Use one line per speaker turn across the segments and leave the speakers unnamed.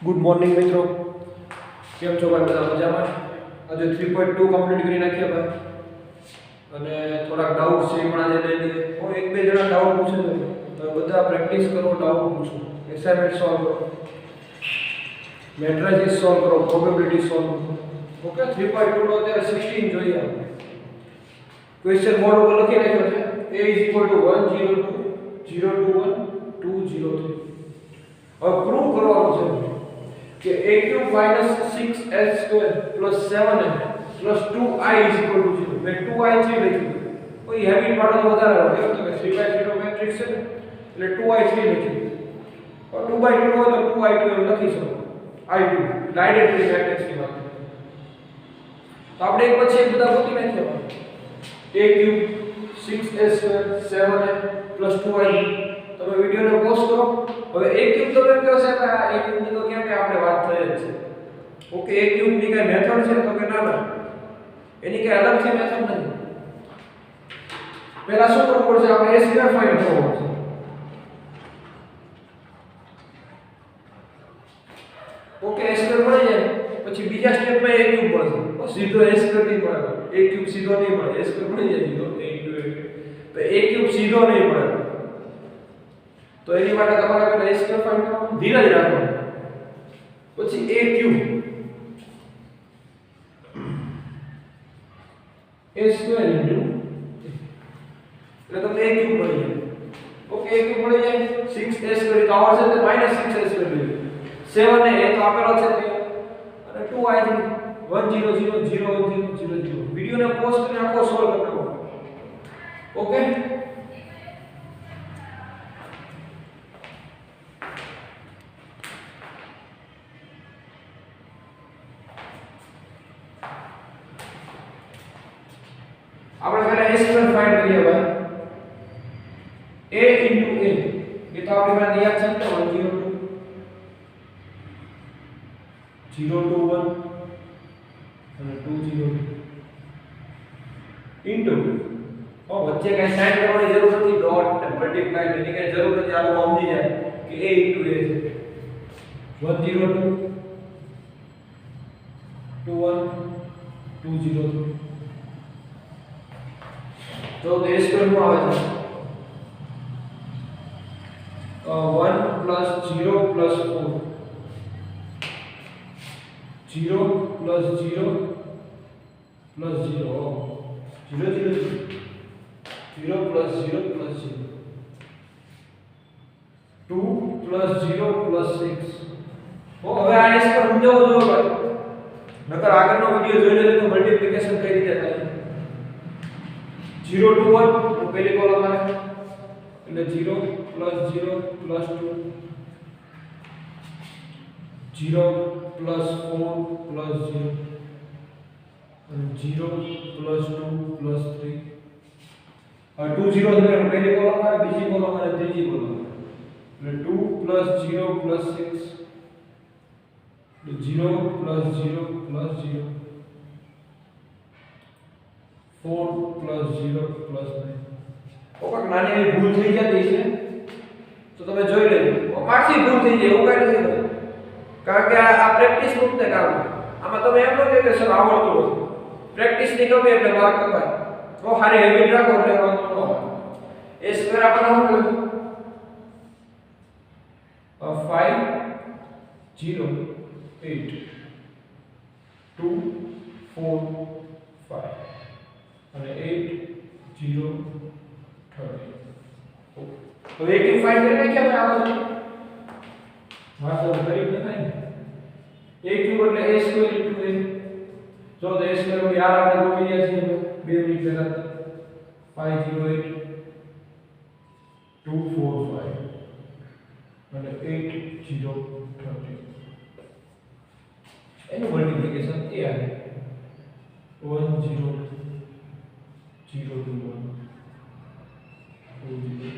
Good morning મિત્રો, કેમ છો ભાઈ? બધા મજામાં? આજે 3.2 કમ્પ્લીટ કરી નાખ્યા ભાઈ, અને થોડાક ડાઉટ છે પણ આજે લઈ લઈએ. હું એક બે જણા ડાઉટ પૂછે તો બધા પ્રેક્ટિસ કરો, ડાઉટ પૂછો, એસાઇનમેન્ટ સોલ્વ કરો, મેટ્રિસીસ સોલ્વ કરો, પ્રોબેબિલિટી સોલ્વ કરો. ઓકે, 3.2 નો અત્યારે 16 જોઈએ આપણે. ક્વેશ્ચન બોર્ડ ઉપર લખી રાખ્યો છે a = 102 021 203. હવે પ્રૂવ કરવાનું છે કે a³ - 6s² + 7m + 2i = 0. મેં 2i 3 લખ્યું. કોઈ હેવી પાડો તો વધારે આવે તો કે 3/3 નો મેટ્રિક્સ છે ને, એટલે 2i 3 લખ્યું. હવે 2/2 હોય તો 2i2 એમ લખી શકો. i2 ડાયરેક્ટલી મેટ્રિક્સની વાત. તો આપણે એક પછી એક બધા ગોતી નાખ્યા. a³ 6s² 7m + 2i. તમે વિડિયોને પોઝ કરો. હવે a³ તમે કહો છે કે આ a³ ની તો ક્યાં કે આપણે વાત થઈ જ છે. ઓકે, a³ ની કઈ મેથડ છે તો કે ના, એની કઈ અલગથી મેથડ નથી. પહેલા શું કરવું પડશે? આપણે a² ફાઇન્ડ કરવો પડશે. ઓકે, a² મળી જાય પછી બીજા સ્ટેપમાં a³ મળશે. સીધો a² નહીં મળે, a³ સીધો નહીં મળે. a² મળી જાય સીધો a * તો a³ સીધો નહીં મળે. તો એની માટે તમારે પહેલા a² ફાઇન્ડ કરવાનું, ધીરજ રાખવાનું. પછી a³ એટલે તમને a³ મળી જાય. ઓકે, a³ મળી જાય. 6s² તો આવશે તો -6s² 7 ને એ તો આપેલો છે તે, અને 2i 1 0 0 0 1 0 0 0. વિડિયોને પોઝ કરીને આખો સોલ્વ કરવો. ઓકે, આપણે પહેલા a² ફાઇન્ડ કરીએ ભાઈ. a * a એ તો આપણી પાસે યાદ છે ને, 1 0 2 0 2 1 અને 2 0 ઇન્ટુ વચ્ચે કઈ સાઇન કરવાની જરૂર નથી. ડોટ ને મલ્ટીપ્લાય ની કઈ જરૂર નથી. આ લોકો સમજી જાય કે a * a છે. 1 0 2 2 1 2 0 2. તો a² માં આવે છે 1 + 0 + 4 0 + 0 + 0 0 0 0 0 + 0 + 0 2 + 0 + 6. હવે આ s પર સમજાવો જો ભાઈ, નકર આગળનો વિડિયો જોઈ લેજો તો મલ્ટીપ્લિકેશન કઈ રીતે થાય. 0 2 1 તો પહેલી કોલમ આવે એટલે 0 + 0 + 2 0 + 4 + 0 અને 0 + 2 + 3. હવે 2 0 એટલે પહેલી કોલમ આવે, બીજી કોલમ અને ત્રીજી કોલમ એટલે 2 + 0 + 6 એટલે 0 + 0 + 0 4 + 0 + 9. ઓકે, નાની એવી ભૂલ થઈ જતી છે તો તમે જોઈ લેજો. મારથી ભૂલ થઈ જાય એવું કઈ નથી, કારણ કે આ પ્રેક્ટિસ નું જ કામ. આમાં તમે એમ ન કહો કે સર આવડતું નથી. પ્રેક્ટિસ ની કમી એટલે માર્ક કપાય. તો સારી હેબિટ રાખો એટલે વાંધો ન આવે. a² આપણને શું કહ્યું? 5 0 8 2 4 5 અને 8 0 30. તો a³ ફાઇન્ડ કરી નાખ્યા આપણે. આ બાજુ તો કરી જ નખાય ને. a³ એટલે a² * a. જો તો a² ની આ આપણે ગોતી રહ્યા છીએ 2 મિનિટ પહેલા. 5 0 8 2 4 5 અને 8 0 30. એનું મલ્ટીપ્લિકેશન a આવે 1 0 0 2 1 2 0.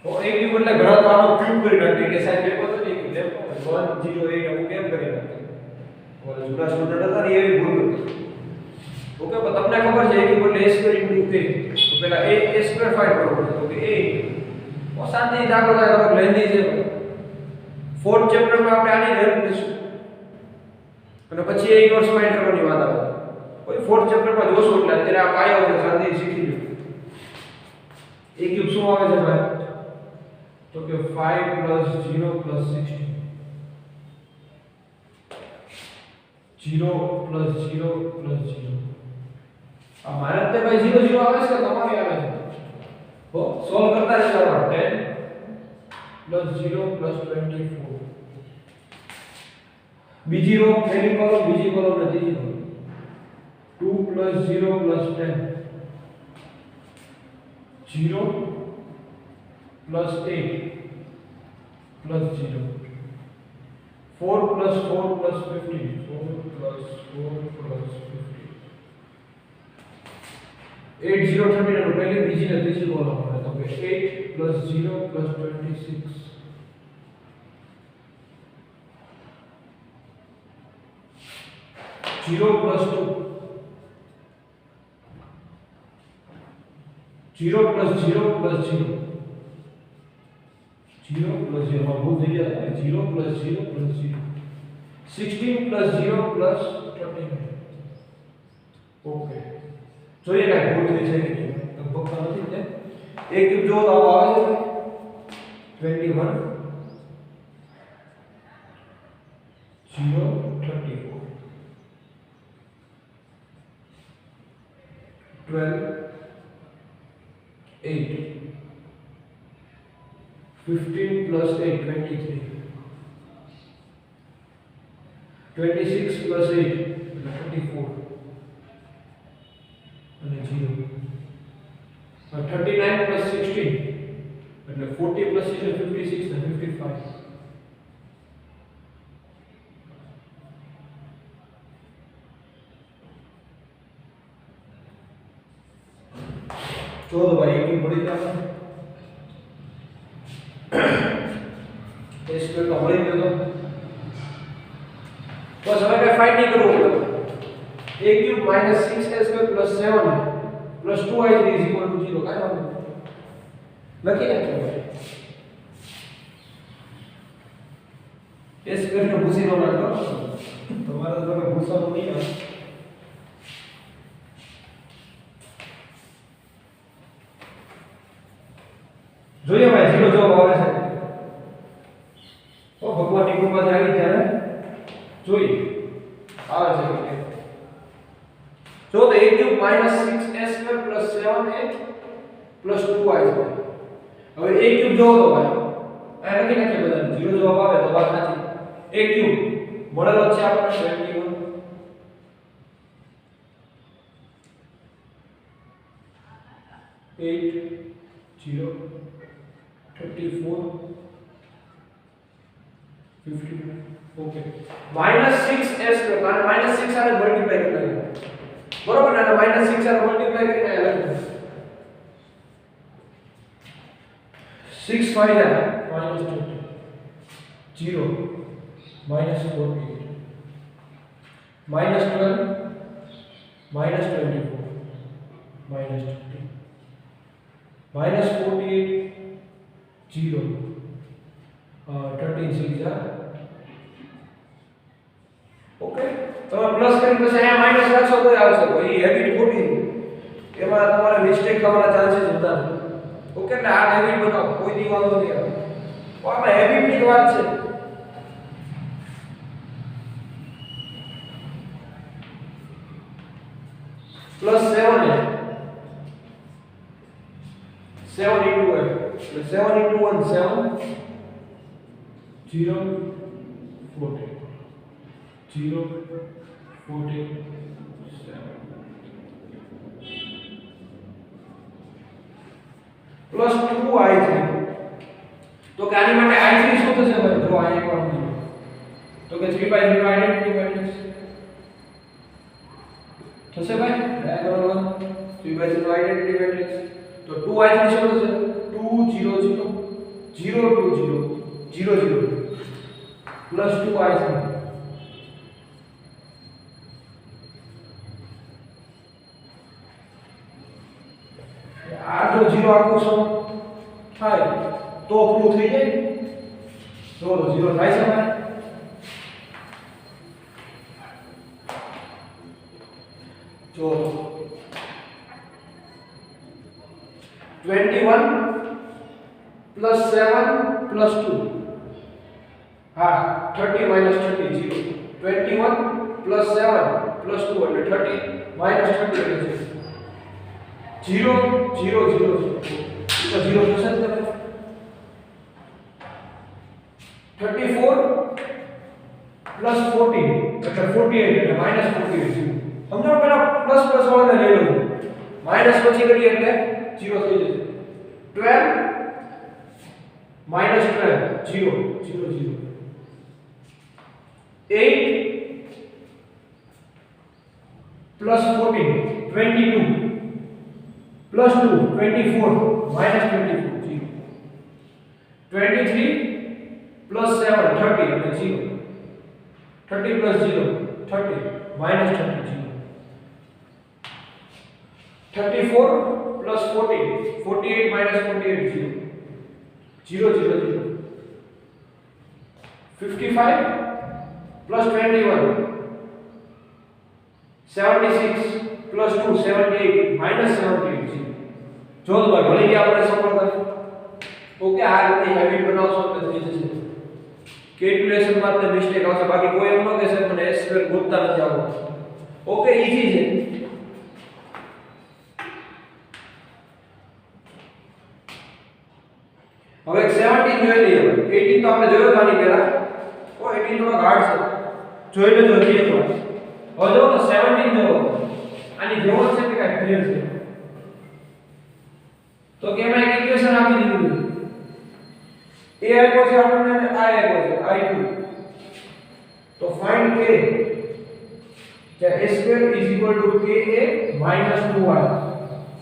તો a³ એટલે ઘણા તો આનો ક્યુબ કરી નાખી કે સાહેબ પેપર તો એક લેપ 1 0 8 આવું કેમ કરી નાખી. ઓલા જૂના સ્ટુડન્ટ હતા ને એવી ભૂલ હતી. ઓકે, પણ તમને ખબર છે a³ એટલે a² તો પહેલા a² ફાઇન્ડ કરવો પડે. તો કે a શાંતિ દાખલો થાય તો લેંધી છે. फोर्थ चैप्टर में આપણે આની હેલ્પ લઈશું અને પછી એ ઇનવર્સ ફાઇન્ડ કરવાની વાત આવે કોઈ ફોર્થ ચેપ્ટર માં જોશો એટલે અત્યારે આ પાયો છે શાંતિ શીખી લો એ ક્યુબ શું આવે છે ભાઈ તો કે 5 + 0 + 16 0 + 0 + 0 આ મારે તો ભાઈ 0 0 આવે છે તમારે આવે છે હો સોલ્વ કરતા રહેજો 10 + 0 + 24 બીજી રો પહેલી કોલમ બીજી કોલમ ને ત્રીજી કોલમ 2 + 0 + 10 0 + 8 + 0 4 + 4 + 15 4 + 4 + 15 8 0 39 પહેલી બીજી ને ત્રીજી કોલમ આવે તો કે 8 + 0 + 26 0 + 2 0 + 0 + 0 0 + 0 માં ભૂલ થઈ ગયા 0 + 0 + 0 16 + 0 + 39 ઓકે જોઈએ કે ભૂલ થઈ છે કે નહીં લગભગ નથી ને એક ક્યુબ જો તો આવે છે 21 0 34 12 8 15 + 8 23 26 + 8 24 અને 0 39 + 16 એટલે 40 + 6 56 અને 55 तो भाई एक बड़ी जाना इस पे कमरे में तो बस हमें क्या फाइंड नहीं करोगे a क्यूब - 6s² + 7 है + 2i3 = 0 काय वांधो લખી નાખો s કરીને ભૂસી નો નાખો તમારે તો તમે ભૂસવાનું નહીં આવે જોઈએ ભાઈ 0 જવાબ આવે છે તો ભગવાનની કૃપાથી આવી ત્યારે જોઈએ આવે છે કે જો તો a cube - 6s² + 7a + 2i હવે a ક્યુબ જો તો ભાઈ આ લખી નાખીએ બધા 0 જવાબ આવે તો વાત સાચી a ક્યુબ મળેલો છે આપણે 21 8 0 34 50 ओके -6s कारण -6 સાથે મલ્ટીપ્લાય કરना બરોબર ને -6 સાથે મલ્ટીપ્લાય કરીને આ લખો 6 5 -20 0 -48 -12 -24 -20 -48 0 13 6 ઓકે તમે પ્લસ કરીને પછી અહીંયા માઈનસ રાખશો તો આવશે તો એ હેબિટ ખોટી એમાં તમારે મિસ્ટેક થવાના ચાન્સીસ વધારે ઓકે એટલે આ હેબિટ બનાવો કોઈ દી વાંધો નહીં આવે તો આમાં હેબિટની વાત છે પ્લસ 7 છે 7 into 8 7 into 1 7 0 40 0 40 7 प्लस 2i3 तो કે આની માટે i3 શું થશે ભાઈ જો આ એક વાર તો કે 3/0 આઇડેન્ટિટી મેટ્રિક્સ થશે ભાઈ ડાયાગોનલ 3/0 આઇડેન્ટિટી મેટ્રિક્સ तो 2i3 શું થશે 2 0 0 0 2 0 0 0 प्लस 2i3 આ જો 0 આખું સમ થાય તો પ્રૂવ થઈ જાય જો 0 થાય છે ભાઈ જો 21 plus 7 plus 2 હા 30 minus 30 0 21 plus 7 plus 2 એટલે 30 minus 30 એટલે 0 0 0 તો 0 થશે ને 34 plus 14 એટલે 48 એટલે minus 48 સમજો પેલા પ્લસ પ્લસ વાળાને લઈ લો માઈનસ પછી કરીએ એટલે 0 થઈ જશે 12 minus 12 0 0 0 8 plus 14 22 plus 2 24 minus 24 0 23 plus 7 30 અને 0 30 plus 0 30 minus 30 0 34 plus 40 48 minus 48 0 0 0 0 55 plus 21 76 plus 2 78 minus 78 જો તો ભાઈ ભણી ગયા આપણે સફળતા ઓકે આ રીતે હેબિટ બનાવશો એટલે થઈ જશે કેલ્ક્યુલેશન માં તે મિસ્ટેક આવશે બાકી કોઈ એમ ન કહેશે મને s2 ગોતતા નથી આવડતું ઓકે ઈઝી છે હવે 17 જોઈ લઈએ 18 તો આપણે જોયો આની પહેલા ઓ 18 થોડો હાર્ડ છે જોઈ લેજો હજી એક વાર હવે જો 17 જો આની જેવો છે કે કાઈ ક્લિયર છે તો કેમ એક ઇક્વેશન આપી દીધું એ આપ્યો છે આપણને અને આ આપ્યો છે i2 તો ફાઇન્ડ k જ્યાં a2 ka 2y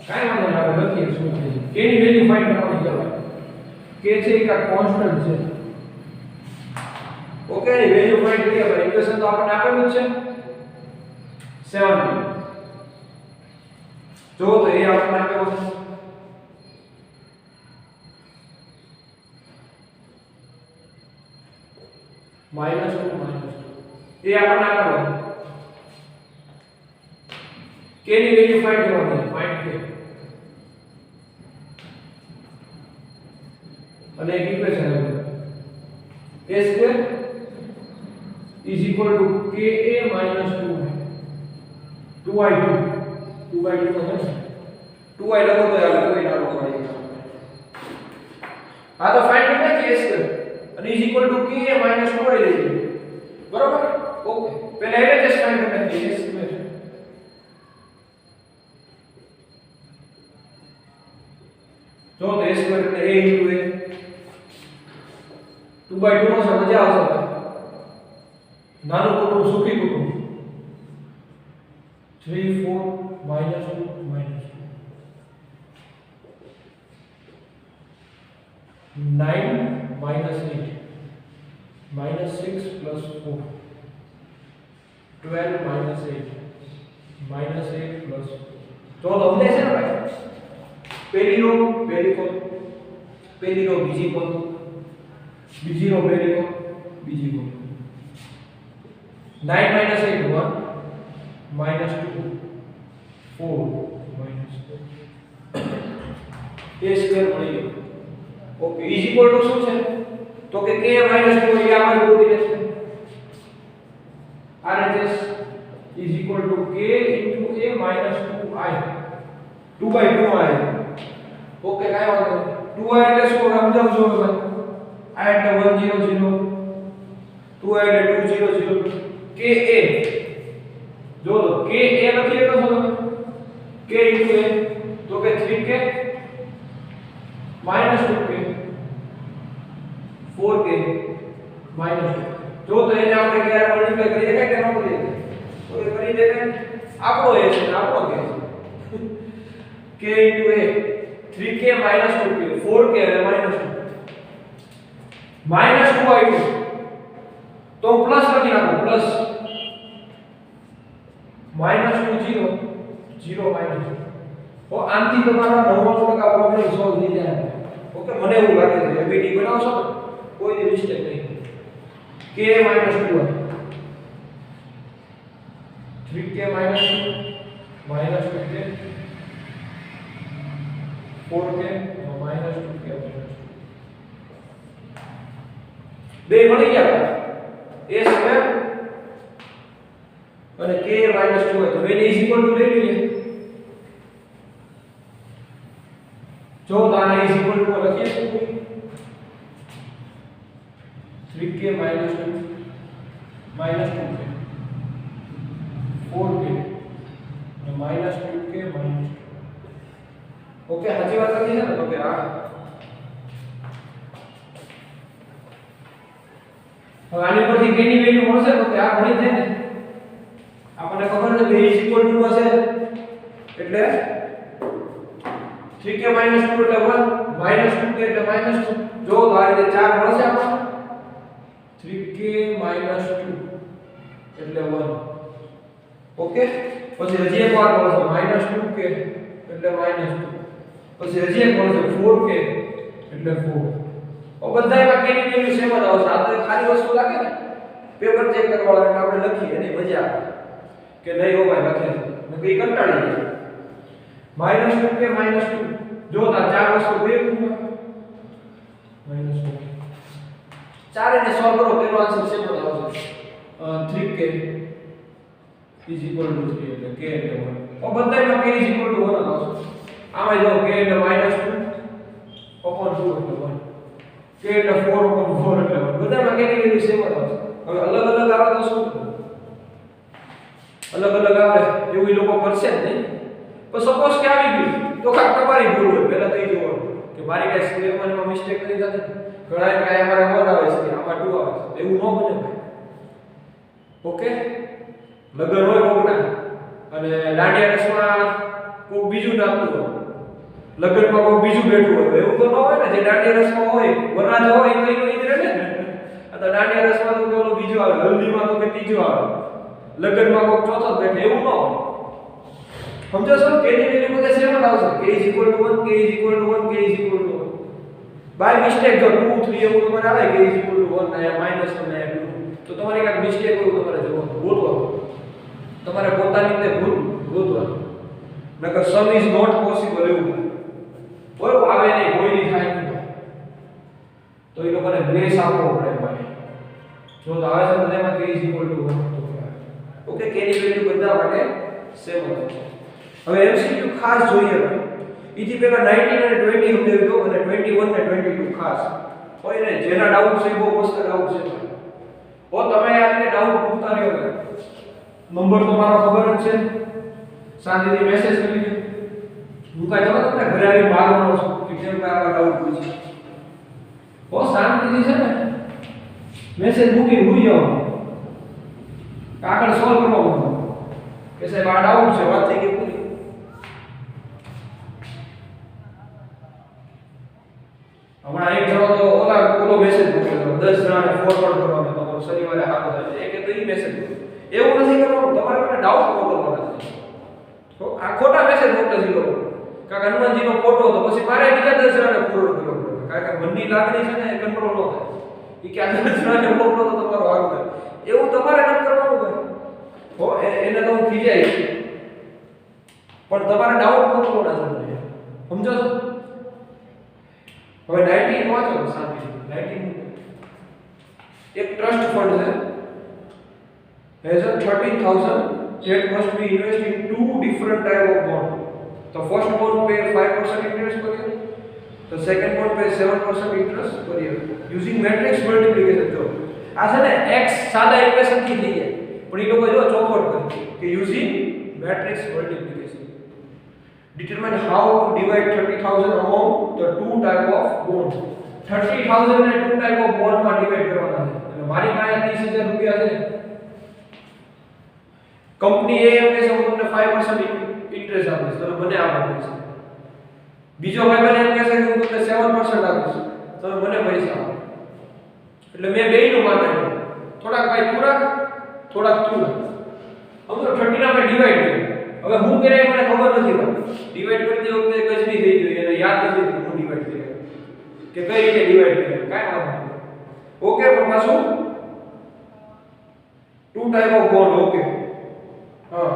કાઈ વાંધો નહીં આપણે લખીએ શું છે k ની વેલ્યુ ફાઇન્ડ કરવાની છે k છે એક કોન્સ્ટન્ટ છે ઓકે ની વેલ્યુ ફાઇન્ડ કરીએ આપણે ઇક્વેશન તો આપણને આપેલું જ છે 17 જો તો એ આપણને આપેલું છે -2 એ આપણને આપેલું k ની વેલ્યુ ફાઇન્ડ કરવાની છે ફાઇન્ડ k અને એક ઇક્વેશન આપેલું a2 ka 2y2 2y2 તો છે 2y લખો તો યાર કોઈ ના લખો આ તો ફાઇન્ડ કરતા કે a2 અને ka 2y લઈ બરોબર ઓકે પહેલા એને જ ફાઇન્ડ કરતા કે a2 જો તો a2 એટલે a into a 2/2 નો છે મજા આવશે નાનું કુટુંબ સુખી કુટુંબ 3 4 -2 -2 9 -8 -6 plus 4 12 -8 -8 plus તો સમજાય છે ને ભાઈ પહેલી રો પહેલી કોલ પહેલી રો બીજી કોલ બીજી રો પહેલી કોલ બીજી કોલ 9 -8 1 -2 4 -2 a સ્ક્વેર મળી ગયો ઓકે ઇઝ ઇક્વલ ટુ શું છે તો કે k - 2 એ આપણે ગોતી લેશે RHS is equal to k into a - 2i 2/2i okay કાઈ વાંધો નહીં 2i એટલે શું સમજાવજો હવે i એટલે 1 0 0 2i એટલે 2 0 0 ka જો લો ka લખી લેતો છો તમે k into a તો કે 3k -2k 4k -2 જો તો એને આપણે ક્યારે મલ્ટીપ્લાય કરી દેખાય કે ન કરી તો એ કરી દેખાય આપણો a છે આપણો k into a 3k -2k 4k અને -2 તો પ્લસ લખી નાખો પ્લસ -2 0 0 તો આનથી તમારા 99% પ્રોબ્લેમ સોલ્વ થઈ જાય ઓકે મને એવું લાગે છે એબીડી બનાવશો કોઈ મિસ્ટેક નહીં k minus 2 3k minus 2 minus 2k 4k minus 2k બે મળી ગયા a સ્ક્વેર અને k minus 2 હોય તો બેને ઇઝ ઇક્વલ ટુ લઈ લઈએ જો તારા ઇઝ ઇક્વલ ટુ લખીએ 3k minus 2 minus 2k 4k minus 2k minus 2 okay સાચી વાત લખી છે ને તો કે આ હવે આની પરથી k ની વેલ્યુ મળશે તો કે આ ગણિત છે ને આપણને ખબર છે બે ઇઝ ઇક્વલ ટુ હશે એટલે 3k minus 2 એટલે 1 minus 2k એટલે minus 2 જો તો આ રીતે 4 મળશે આપણને 3k minus 2 એટલે 1 ઓકે પછી હજી એક વાર મળશે minus 2k એટલે minus 2 પછી હજી એક મળશે 4k એટલે 4 ઓ બધાયમાં k ની વેલ્યુ સેમ જ આવશે આ તો ખાલી વસ્તુ લાગે ને પેપર ચેક કરવા એટલે આપણે લખીએ એની મજા આવે કે નહીં હો ભાઈ લખે ને કઈ કંટાળી જાય -2k -2 જો તા ચાર વસ્તુ બે ગુણમાં -2 ચાર ને સોલ્વ કરો પેલો આન્સર સેમ જ આવશે 3k is equal to 3 એટલે k એટલે 1 ઓ બધાયમાં k is equal to 1 આવશે આમાં જો k એટલે -2 upon 2 એટલે 1 k એટલે 4 upon 4 એટલે 1 બધામાં k ની વેલ્યુ સેમ જ આવશે હવે અલગ અલગ આવે તો શું અલગ અલગ આવે એવું લોકો કરશે જ નહીં પણ સપોઝ કે આવી ગયું તો કાક તમારી ભૂલ હોય પહેલા તો એ જોવાનું કે મારી કઈ સ્ક્વેરમાં માં મિસ્ટેક કરી થતી ઘણા કઈ અમારે 1 આવે છે આમાં 2 આવે છે એવું ન બને ભાઈ ઓકે લગન હોય કોકના અને દાંડિયા રસમાં કોક બીજું નાખતું હોય લગનમાં કોક બીજું બેઠું હોય એવું તો ન હોય ને જે દાંડિયા રસમાં હોય વરરાજ હોય તો એ રહે ને આ તો દાંડિયા રસમાં તો પેલો બીજો આવે હલ્દીમાં તો કે ત્રીજો આવે લગનમાં કોક ચોથો બેઠે એવું ન હોય સમજો છો k ની વેલ્યુ બધે સેમ જ આવશે k = 1 k = 1 k = 1 by mistake જો 2 3 એવું તમારે આવે k = 1 આયા માઈનસ અને આયા 2 તો તમારે કાક મિસ્ટેક હોય તમારે જવાનું ગોતવાનું તમારે પોતાની રીતે ભૂલ ગોતવાનું નકર સમ ઇઝ નોટ પોસિબલ એવું બરોબર આવે નહીં કોઈ નહીં થાય નહીં તો એ લોકોને ગ્રેસ આપવો પડે ભાઈ જો તો આવે છે બધામાં k = 1 ઓકે k ની વેલ્યુ બધા માટે સેમ હશે હવે MCQ ખાસ જોઈએ ભાઈ ઈથી પહેલા 19 અને 20 સમજાવી દો અને 21 ને 22 ખાસ કોઈ ને જેના ડાઉટ છે બહુ મસ્ત ડાઉટ છે ઓ તમે આને ડાઉટ પૂછતા રહ્યો ને નંબર તો મારો ખબર જ છે શાંતિથી મેસેજ કરી દો હું કાઈ તમને ઘરે આવી મારવાનો છું કે કેમ કે આવા ડાઉટ પૂછી ઓ શાંતિથી છે ને મેસેજ મૂકી ભૂલી જાઓ આગળ સોલ્વ કરવાનું કે સાહેબ આ ડાઉટ છે વાત થઈ ગઈ પૂરી હમણાં એક જણો તો ઓલો મેસેજ મોકલ્યો 10 જણાને ફોરવર્ડ કરવાનો તમારો શનિવારે હાથો થાય એક તો ઈ મેસેજ એવું નથી કરવાનું તમારે મને ડાઉટ મોકલવાના છે તો આ ખોટા મેસેજ મોકલે છે લોકો કારણ હનુમાનજીનો ફોટો તો પછી મારે બીજા 10 જણાને ફોરવર્ડ કરવો પડે કારણ કે મનની લાગણી છે ને એ કંટ્રોલ ન થાય ઈ કે આ 10 જણાને મોકલો તો તમારો હારું થાય એવું તમારે ન કરવાનું ભાઈ હો એને તો હું ખીજાઈશ પણ તમારે ડાઉટ મોકલવાના છે સમજો છો હવે 19 વાંચો શાંતિ 19 એક ટ્રસ્ટ ફંડ છે has a 13,000 that must be invested in two different type of bond. The first bond pay 5% interest per year. The second bond pay 7% interest per year using matrix multiplication. જો આ છે ને x સાદા equation થી થઈ જાય પણ એ લોકો જો ચોખવટ કરે કે using matrix multiplication determine how to divide 30,000 among the two type of bond 30,000 ને two type of bond માં ડિવાઇડ કરવાના છે એટલે મારી પાસે 30,000 રૂપિયા છે કંપની એ એમ કહે છે હું તમને 5% ઇન્ટરેસ્ટ આપીશ તમે મને આપો પૈસા બીજો ભાઈ મને એમ કહે છે કે હું તમને 7% આપીશ તમે મને પૈસા આપો એટલે મેં બેયનું માન્યું થોડાક ભાઈ પૂરા થોડાક તું અમે 30 ના મે ડિવાઇડ કર્યું હવે હું કરે મને ખબર નથી ભાઈ ડિવાઇડ કરતી વખતે કજની થઈ ગઈ અને યાદ નથી હું ડિવાઇડ કર્યું કે કઈ રીતે ડિવાઇડ કર્યું કાઈ વાંધો ઓકે પણ પાછું ટાઈપ ઓફ બોન્ડ ઓકે હા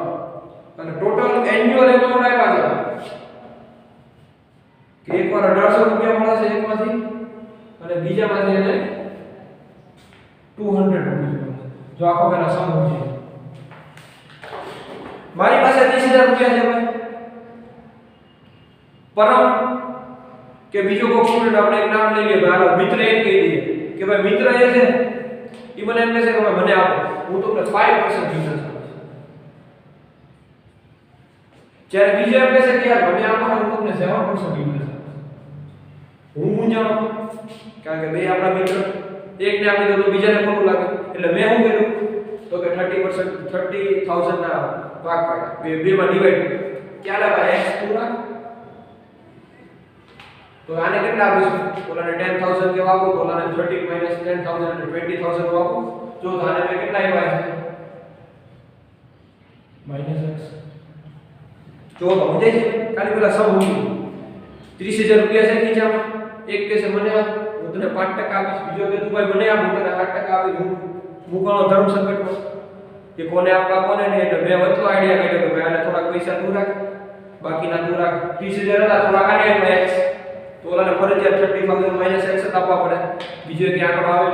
અને ટોટલ એન્યુઅલ એમાઉન્ટ આપ્યા છે કે એકવાર 1800 રૂપિયા મળે છે એકમાંથી અને બીજામાંથી એને 200 રૂપિયા જો આખો પેલા સમ છે મારી પાસે 30000 રૂપિયા છે ભાઈ પરમ કે બીજો કોઈ સ્ટુડન્ટ આપણે એક નામ લઈ લઈએ ભાઈ હાલો મિત્ર એમ કહી દઈએ કે ભાઈ મિત્ર એ છે ઈ મને એમ કહે છે કે ભાઈ મને આપો હું તમને 5% ઇન્ટરેસ્ટ આપું જ્યારે બીજો એમ કહે છે કે યાર મને આપો ને હું તમને 7% ઇન્ટરેસ્ટ આપું હું મૂંઝાણો કારણ કે બે આપણા મિત્ર એકને આપી દો તો બીજાને ખોટું લાગે એટલે મેં શું કર્યું તો કે 30000 ના ભાગ પાડ્યા બે માં ડિવાઈડ ક્યાં લાગે x પૂરા તો આને કેટલા આપીશું ઓલાને 10000 કેવા આપો તો ઓલાને 30 - 10000 એટલે 20000 આપો જો તો આને મેં કેટલા આપ્યા છે -x જો તો સમજાય છે ખાલી પેલા સમ મૂકી 30000 રૂપિયા છે ખીચામાં એક કે છે મને આપ હું તને 5% આપીશ બીજો કે તું ભાઈ મને આપ હું તને 8% આપી દઉં હું કોનો ધર્મ સંકટમાં કે કોને આપવા કોને નહીં એટલે મેં વચ્ચે આઈડિયા કાઢ્યો કે ભાઈ આને થોડા પૈસા દૂર રાખ બાકીના દૂર રાખ 30000 હતા થોડા કાઢ્યા એટલે x તો ઓલાને ફરજિયાત 30000 - x આપવા પડે બીજો એક આંકડો આવે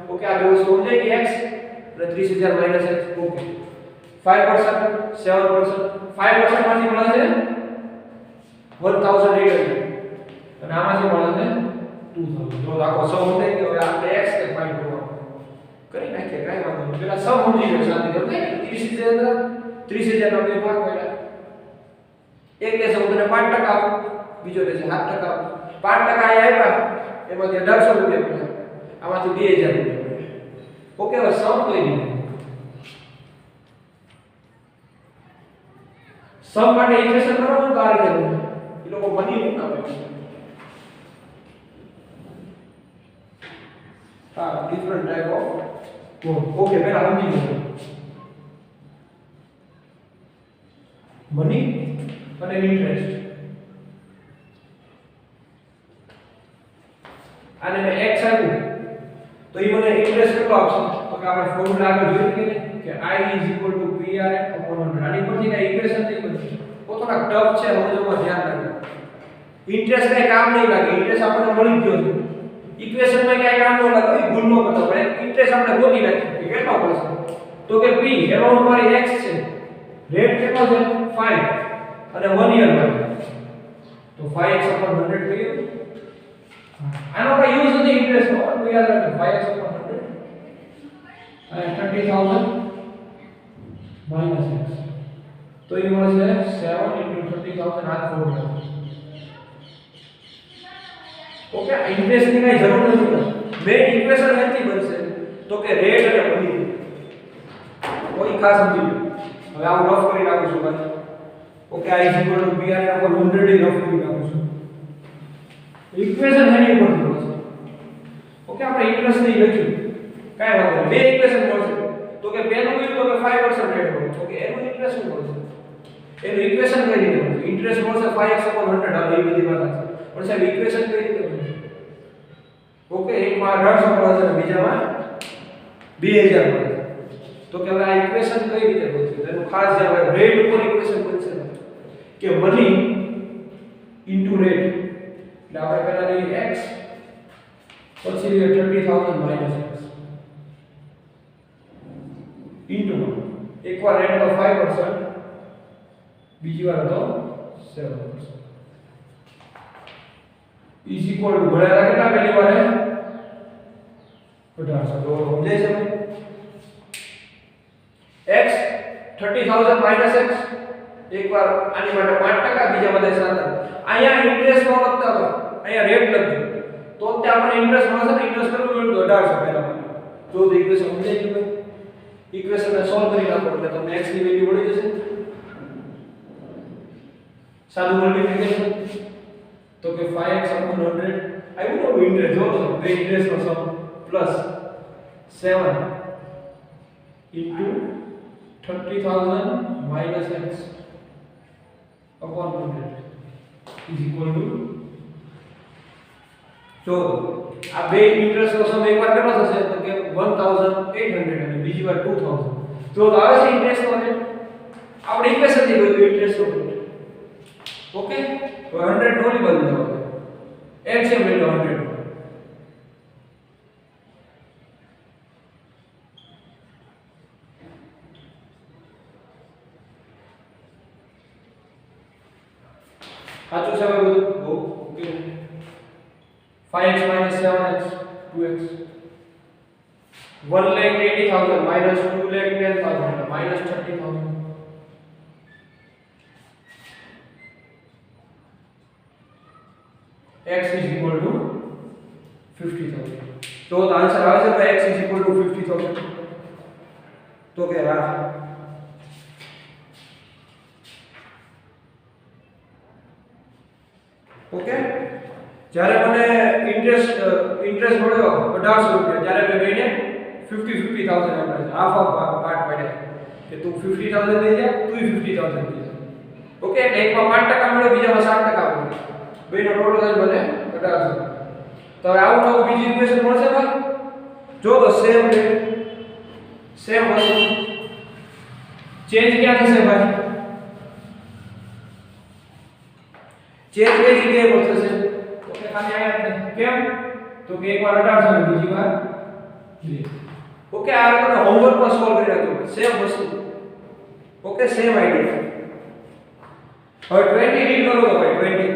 ઓકે આ બે વસ્તુ સમજાય કે x અને 30000 - x ઓકે 5% 7% 5% માંથી મળે છે 1800 અને આમાંથી મળે છે 2000 જો આખો સમ થઈ ગયો હવે આપણે x ને ફાઇન્ડ કરવાનો કરી નાખીએ કાઈ વાંધો નહીં પેલા સમ સમજી લો શાંતિ કરતા 30000 નો બે ભાગ પડ્યા એક કે હું તને 5% આપું બીજો કે છે 7% આપું 5% આપ્યા એમાંથી 1800 રૂપિયા મળ્યા આમાંથી 2000 રૂપિયા ઓકે હવે સમ કરી દીધું સમ માટે ઇક્વેશન કરવાનું તો આ રીતે એ લોકો મની નું નામ આપે હા ડિફરન્ટ ટાઈપ ઓફ ઓકે પહેલા સમજી લો મની અને ઇન્ટરેસ્ટ આને મેં x આપ્યું તો એ મને ઇન્ટરેસ્ટ કેટલો આપશે તો કે આપણે ફોર્મ્યુલા આગળ જોયું કે I PRN upon 100 આની પરથી કઈ ઇક્વેશન નહીં બનશે તો થોડા ટફ છે સમજવામાં ધ્યાન રાખજો ઇન્ટરેસ્ટ કઈ કામ નહીં લાગે ઇન્ટરેસ્ટ આપણને મળી ગયો છે ઇક્વેશન માં કઈ કામ ન લાગે ભૂલ ન કરતો પડે ઇન્ટરેસ્ટ આપણે ગોતી નાખીએ કે કેટલો પડશે તો કે p એમાઉન્ટ મારી x છે રેટ કેટલો છે 5 અને 1 યર માટે તો 5x upon 100 થઈ ગયું આનો કઈ યુઝ નથી ઇન્ટરેસ્ટ નો તો યાદ રાખજો 5x upon 100 અને 30000 - x તો એ મળે છે 7 * 30000 આ ફોર્મ્યુલા ઓકે ઇન્ટરેસ્ટ ની કઈ જરૂર નથી મેઈન ઇક્વેશન હેથી બનશે તો કે રેટ અને મની કોઈ ખાસ સમજી લો હવે આવું રફ કરી નાખું છું ભાઈ okay I = PRN upon 100 A rough કરી નાખું છું ઇક્વેશન હેની ઉપર છે ઓકે આપણે ઇન્ટરેસ્ટ નહીં લખ્યું કાઈ વાંધો નહીં બે ઇક્વેશન મળશે તો કે પહેલું કીધું તો કે 5% રેટ મળે તો કે એનું ઇન્ટરેસ્ટ શું મળશે એનું ઇક્વેશન કઈ રીતે મળશે ઇન્ટરેસ્ટ મળશે 5x upon 100 આ એ બધી વાત છે પણ સાહેબ ઇક્વેશન કઈ રીતે મળશે ઓકે એકમાં 1800 મળે છે અને બીજામાં 2000 મળે છે તો કે હવે આ ઇક્વેશન કઈ રીતે બનશે એનું ખાસ ધ્યાન રાખો રેટ ઉપર ઇક્વેશન બનશે કે મની ઇન્ટુ રેટ એટલે આપણે પહેલા લઈએ x પછી લઈએ 30000 - x ઇન્ટુ એકવાર રેટ હતો 5% બીજી વાર હતો 7% ઇઝ ઇક્વલ ટુ ભણ્યા કેટલા પહેલી વારે 1800 તો સમજાય છે x 30000 - x એકવાર આની માટે 5% બીજા બધા 7 અહીંયા ઇન્ટરેસ્ટ નો લખતા હોય અહીંયા રેટ લખજો તો તે આપણે ઇન્ટરેસ્ટ મળશે ને ઇન્ટરેસ્ટ કેટલું મળ્યું 1800 પહેલા જો તો ઇક્વેશન સમજાય છે ભાઈ ઇક્વેશન ને સોલ્વ કરી નાખો એટલે તમને x ની વેલ્યુ મળી જશે સાદું મલ્ટીપ્લિકેશન તો કે 5x upon 100 આવ્યું ને ઇન્ટરેસ્ટ જો તો બે interest no sum plus 7 into 30,000 minus x upon 100 is equal to જો આ બે ઇન્ટરેસ્ટ નો સમ એકવાર કેટલો થશે તો કે 1800 અને બીજી વાર 2000 તો આવે છે ઇન્ટરેસ્ટનો રેટ આપણે ઇક્વેશન થી ગયું ઇન્ટરેસ્ટનો રેટ ઓકે તો 100 નો ની બદલો એલસીએમ લઈ લો 100 સાચું છે બધું okay 5x 7x 2x 1,80,000 minus 2,10,000 minus 30,000 x is equal to 50,000 तो आंसर આવે છે x is equal to 50,000 તો કે આ ઓકે જ્યારે મને ઇન્ટરેસ્ટ મળ્યો 1800 રૂપિયા ત્યારે મેં બેને 50,000 આપ્યા હાફ ઓફ પાર્ટ પાડ્યા કે તું 50,000 લઈ જા તું 50,000 લઈ જા ઓકે એટલે એકમાં 5% મળ્યો બીજામાં 7% મળ્યો બેનો ટોટલ બને 1800 તો હવે આવું નવું બીજી ઇક્વેશન મળશે ભાઈ જો તો સેમ વસ્તુ ચેન્જ ક્યાં થશે ભાઈ ચેન્જ કઈ જગ્યાએ પર થશે ઓકે ખાલી આયા જ કેમ તો કે એકવાર 1800 ને બીજી વાર 2 ઓકે આ તમે હોમવર્ક માં સોલ્વ કરી રાખજો સેમ વસ્તુ ઓકે સેમ આઈડિયા હવે 20 રીડ કરો તો ભાઈ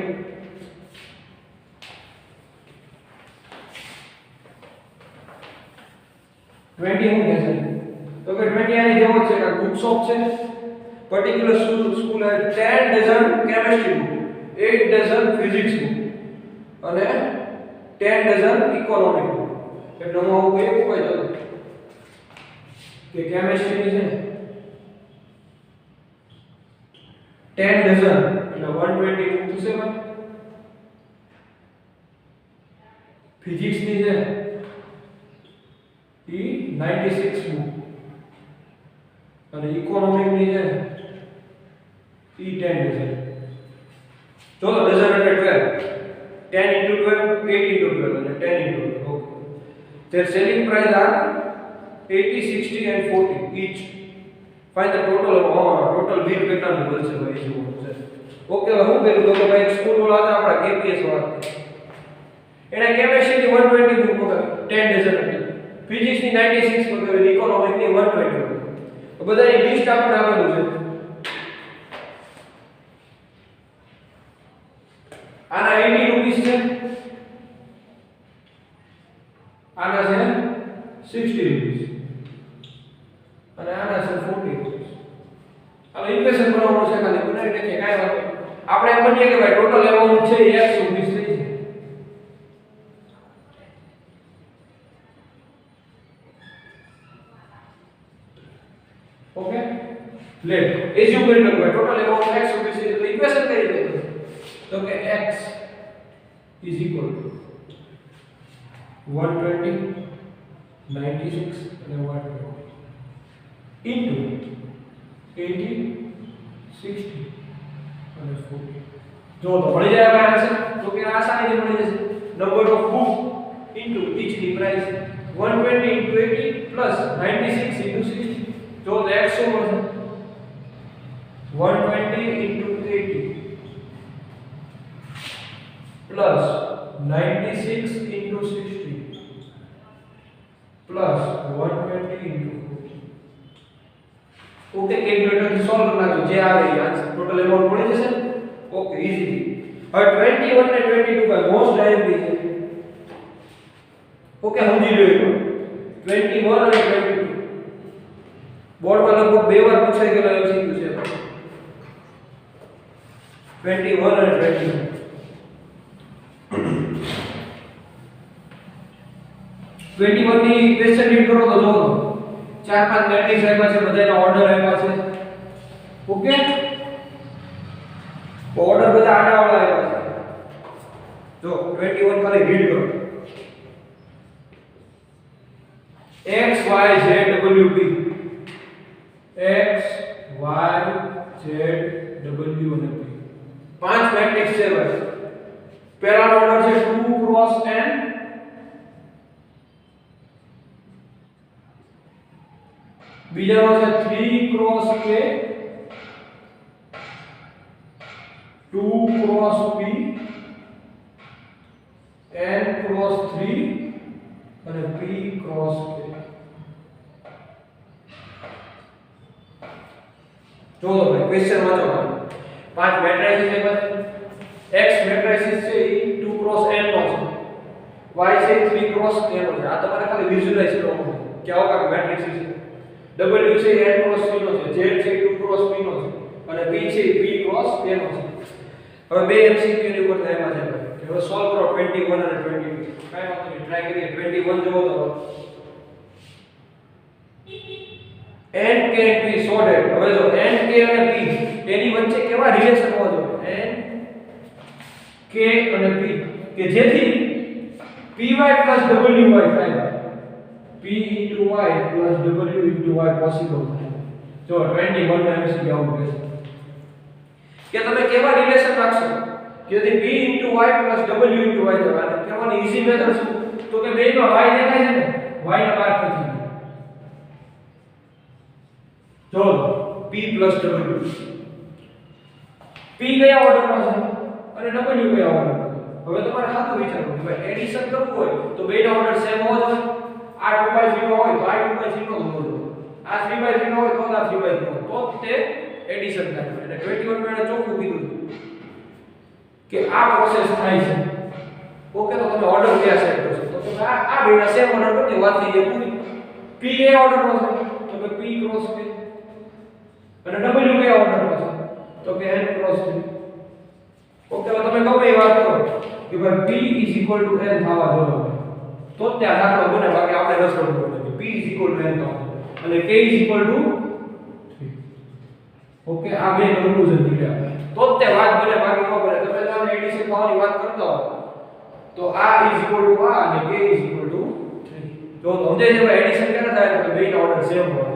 20 હું કહે છે તો કે 20 આની જેવો છે કે બુક શોપ છે પર્ટિક્યુલર સ્કૂલ હે 10 dozen chemistry book 8 dozen physics book અને 10 ડઝન ઇકોનોમિક બુક એટલે હું આવું કોઈ દઉં કે કેમિસ્ટ્રી ની છે 10 ડઝન એટલે 120 બુક થશે ભાઈ ફિઝિક્સ ની છે E 96 બુક અને ઇકોનોમિક ની છે E 10 ડઝન તો ડઝન એટલે 12 10 into 12 8 into 12 અને 10 into 12 okay their selling price are 80 60 and 40 each find the total bill કેટલાનું બનશે ભાઈ જો ઓકે હવે હું કરું તો કે ભાઈ સ્કૂલ વાળા હતા આપડા કેપીએસ વાળા એને કેમિસ્ટ્રી ની 120 બુક મગાવી 10 ડઝન હતી ફિઝિક્સ ની 96 મગાવી ઇકોનોમિક ની 120 તો બધાની લિસ્ટ આપણે આપેલું છે આના 80 રૂપીસ છે આના છે 60 રૂપીસ અને આના છે 40 રૂપીસ હવે ઇક્વેશન બનાવવાનું છે ખાલી બનાવી નાખીએ કાઈ વાત આપણે એમ કહીએ કે ભાઈ ટોટલ એમાઉન્ટ છે 100 રૂપીસ થઈ છે ओके लेट एज्यूम कर लो भाई टोटल अमाउंट x रुपीस है तो इक्वेशन कई दे तो कि x इज इक्वल टू 120 96 અને 120 into 80 60 અને 40 જો તો મળી જાય આન્સર તો કે આસાનીથી મળી જશે number of book into each ની પ્રાઇસ 120 into 80 plus 96 into 60 तो x શું મળશે 120 into 80 plus 96 into 60 plus 120 into 40 okay calculator થી સોલ્વ કરજો જે આવે એ આન્સર ટોટલ અમાઉન્ટ મળી જશે ઓકે ઈઝી હવે 21 ને 22 का મોસ્ટ ડાયરેક્ટલી છે ઓકે સમજી લો 21 અને 22 बोर्ड में लगभग 2 बार पूछाई गयो एमसीक्यू છે 21 અને 22 21 ની ક્વેશ્ચન રીડ કરો તો જો 4-5 મેટ્રિક્સ આપ્યા છે બધાના ઓર્ડર આપ્યા છે ઓકે ઓર્ડર બધા આડાવાળા આપ્યા છે જો 21 ખાલી રીડ કરો x y z w p x y z w અને p પાંચ મેટ્રિક્સ છે ભાઈ પહેલા ઓર્ડર છે 2 ક્રોસ n બીજાનો છે 3 cross k 2 cross p n cross 3 અને p ક્રોસ k. જો ભાઈ ક્વેશ્ચન વાંચો. પાંચ મેટ્રિસીસ છે ભાઈ. x મેટ્રિસીસ છે એ 2 ક્રોસ n નો છે, y છે 3 ક્રોસ k નો છે. આ તમારે ખાલી વિઝ્યુઅલાઇઝ કરવાનું છે કે આવો કાક મેટ્રિસીસ છે. w છે n ક્રોસ 3 નો છે, z છે 2 ક્રોસ p નો છે અને p છે p ક્રોસ k નો છે. હવે બે MCQ ની ઉપર એમાં છે કે હવે સોલ્વ કરો 21 અને 22. કાઈ વાંધો નહીં, ટ્રાય કરીએ. 21 જોવો તો n k p sorted. હવે જો n k અને p એની વચ્ચે કેવા રિલેશન હોવા જોઈએ? n k અને p કે જેથી py + wy થાય. p * y + w * y possible થાય. જો 21 માં MCQ આવું કહે છે કે તમે કેવા રિલેશન રાખશો કે જેથી p * y + w * y થાય. કહેવાની ઈઝી મેથડ શું? તો કે બેયમાં y દેખાય છે ને, y ને બહાર ખેંચી લો. જો p + w, p કયા ઓર્ડરમાં છે અને w કયા ઓર્ડરમાં છે. હવે તમારે સાચું વિચારવું કે ભાઈ એડિશન કરવું હોય તો બેયનો ઓર્ડર સેમ હોવો જોઈએ. આ 2/3 નો હોય તો આ 2/3 નો હોવો જોઈએ, આ 3/3 નો હોય તો આ 3/3 નો, તો તે એડિશન થાય. એટલે 21 માં એને ચોખ્ખું કીધું કે આ પ્રોસેસ થાય છે. ઓકે, તો તમે ઓર્ડર કયા સેટ કરશો? તો તમે આ બેયના સેમ ઓર્ડર કરજો, વાત થઈ જાય પૂરી. p કયા ઓર્ડરમાં છે? તો કે p ક્રોસ p. અને w કયા ઓર્ડરમાં છે? તો કે n ક્રોસ 3. ઓકે, હવે તમે ગમે એ વાત કરો કે ભાઈ p = n થવા જોઈએ તો ત્યાં દાખલો બને, બાકી આપણે રસ પડવું પડે કે p = n થવા અને k = 3. ઓકે, આ બે કન્ક્લુઝન નીકળ્યા તો તે વાત બને, બાકી ન બને. તમે જો એડિશન થવાની વાત કરતા હો તો આ = આ અને k = 3. જો સમજે છે ભાઈ એડિશન ક્યારે થાય તો બેયનો ઓર્ડર સેમ હોય.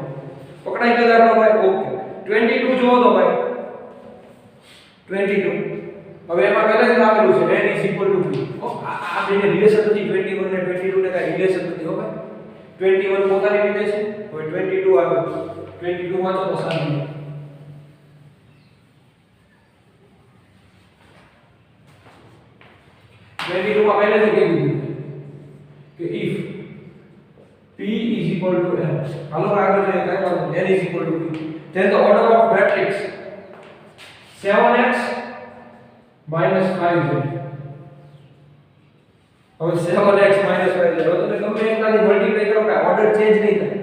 પકડાઈ ગયો દાખલો ભાઈ? ઓકે. 22 જોવો તો ભાઈ 22. હવે એમાં પહેલેથી આપેલું છે n = p. આ બેને રિલેશન નથી, 21 ને 22 ને કાઈ રિલેશન નથી હો ભાઈ. 21 પોતાની રીતે છે. હવે 22 આવે, 22 વાંચો તો સારું. 22 માં પહેલેથી કહી દીધું કે if p = n, હાલો આગળ જોઈએ. કઈ વાત n = p, then the order of matrix 7x - 5z. હવે 7x - 5z હવે તમે ગમે એટલાથી મલ્ટીપ્લાય કરો કે ઓર્ડર ચેન્જ નહીં થાય.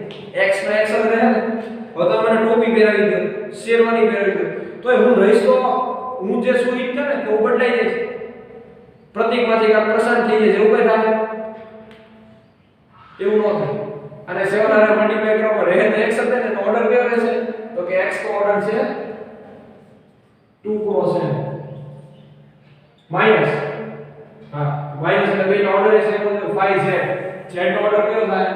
x નો x જ રહે ને. હવે તમે મને ટોપી પહેરાવી દો, શેરવાની પહેરાવી દો, તોય હું રહીશ તો હું જે છું ઈ જ ને કે હું બદલાઈ જઈશ. પ્રતીકમાંથી કાંઈ પ્રસાર થઈ જાય એવું કઈ થાય? એવું ન થાય. અને 7 આરે મલ્ટીપ્લાય કરવા રહે તો x જ રહે ને. તો ઓર્ડર કેવો રહેશે? તો કે x નો ઓર્ડર છે 2 ક્રોસ n માઈનસ, હા માઈનસ એટલે બેનો ઓર્ડર છે 5z. z નો ઓર્ડર કેવો થાય?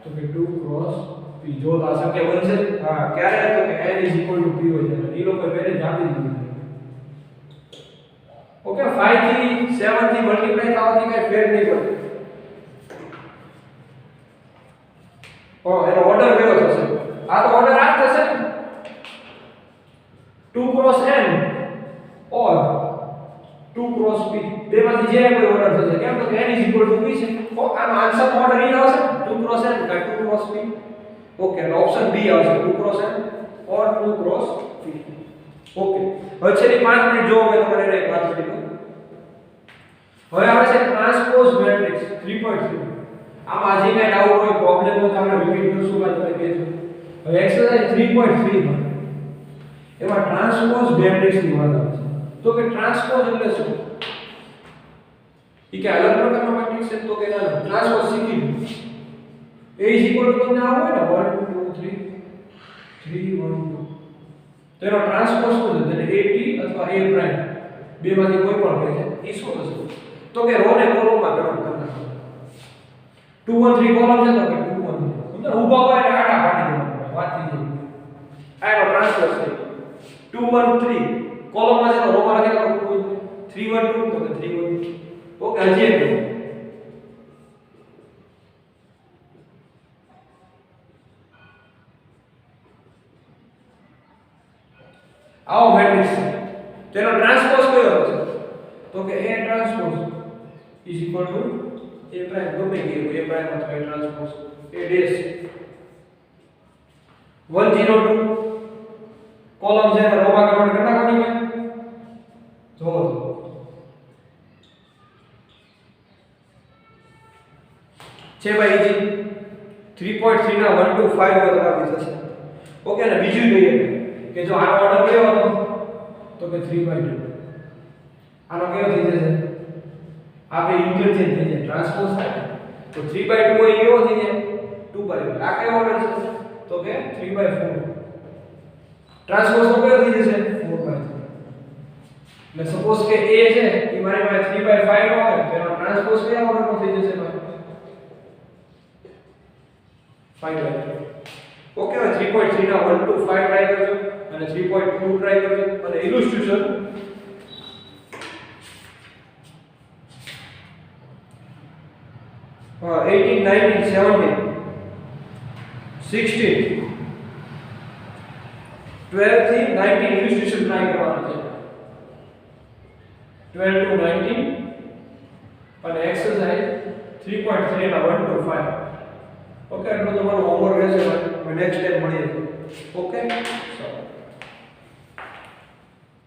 તો કે 2 ક્રોસ p. જો આ શક્ય બનશે? હા. ક્યારે? તો કે n = p હોય છે. ઈ લોકો પહેલે જ આપી દીધું. ઓકે, 5 થી 7 થી મલ્ટીપ્લાય થવાથી કઈ ફેર નહીં પડે. એનો ઓર્ડર કેવો થશે? આ તો ઓર્ડર આ થશે ને 2 ક્રોસ n ઓર 2 ક્રોસ p. બેમાંથી જે કોઈ ઓર્ડર થશે. કેમ? તો n = p છે. તો આનો આન્સર ઓર્ડર ઈ આવશે 2 ક્રોસ n કે 2 ક્રોસ p. ઓકે, એટલે ઓપ્શન B આવશે 2 ક્રોસ n ઓર 2 ક્રોસ p. ઓકે, હવે છેલ્લી 5 મિનિટ જોવો મેં તમારે એક વાત કરી દઉં. હવે આવે છે ટ્રાન્સપોઝ મેટ્રિક્સ 3.3. આમાં હજી કઈ ડાઉટ હોય, પ્રોબ્લેમ હોય તો આપણે રિપીટ કરશું બાદ તમે કહેજો. હવે એક્સરસાઇઝ 3.3 માં એમાં ટ્રાન્સપોઝ મેટ્રિક્સની વાત આવે છે. તો કે ટ્રાન્સપોઝ એટલે શું? ઈ કે અલગ પ્રકારનો મેટ્રિક્સ છે તો કે ના ટ્રાન્સપોઝ શીખી લો. a = તમને આવું હોય ને 1 2 3 3 1 2. તો એનો ટ્રાન્સપોઝ શું છે? એટલે at અથવા a પ્રાઇમ બેમાંથી કોઈ પણ હોય છે. ઈ શું થશે? તો કે રો ને કોલમમાં કન્વર્ટ કરી નાખો. 2 1 3 કોલમ છે તો કે 2 1 3 ઊભા હોય એટલે આડા પાડી દેવાના. વાત થઈ જાય. આ એનો ટ્રાન્સપોઝ છે. 2 1 3 કોલમમાં છે તો રોમાં લખી નાખો 2 3 1 2 તો કે 3 1 2. ઓકે, હજી એક આવો મેટ્રિક્સ છે તેનો ટ્રાન્સપોઝ કયો હશે તો કે A transpose is equal to A prime ગમે કે A પ્રાઇમ અથવા A transpose A dash 102 column છે રો માં કન્વર્ટ કરી નાખવાની ભાઈ જોવો છે ભાઈ જી 3.3 ના 1 to 5 તમારી થશે ઓકે ને બીજું જોઈએ કે જો આનો ઓર્ડર કયો હતો તો કે 3/2 આનો કયો થઈ જશે આપણે ઇન્ટરચેન્જ થઈ જાય ટ્રાન્સપોઝ થાય તો 3/2 એ કેવો થઈ જાય 2/2 આ કયો ઓર્ડર છે તો કે 3/4 ટ્રાન્સપોઝ નો કયો થઈ જશે 4/3 એટલે સપોઝ કે A છે એ મારી પાસે 3/5 નો હોય તેનો ટ્રાન્સપોઝ કયા ઓર્ડરનો થઈ જશે ભાઈ 5/2 ઓકે હવે 3.3 ના 1 to 5 ટ્રાય કરજો અને 3.2 ટ્રાય કરજો અને ઇલુસ્ટ્રેશન 18 19 17 16 12 થી 19 ઇલુસ્ટ્રેશન ટ્રાય કરવાનું છે 12 to 19 અને એક્સરસાઇઝ 3.3 ના 1 to 5 ઓકે એટલું તમારું હોમવર્ક રહેશે નેક્સ્ટ ટાઈમ મળીએ ઓકે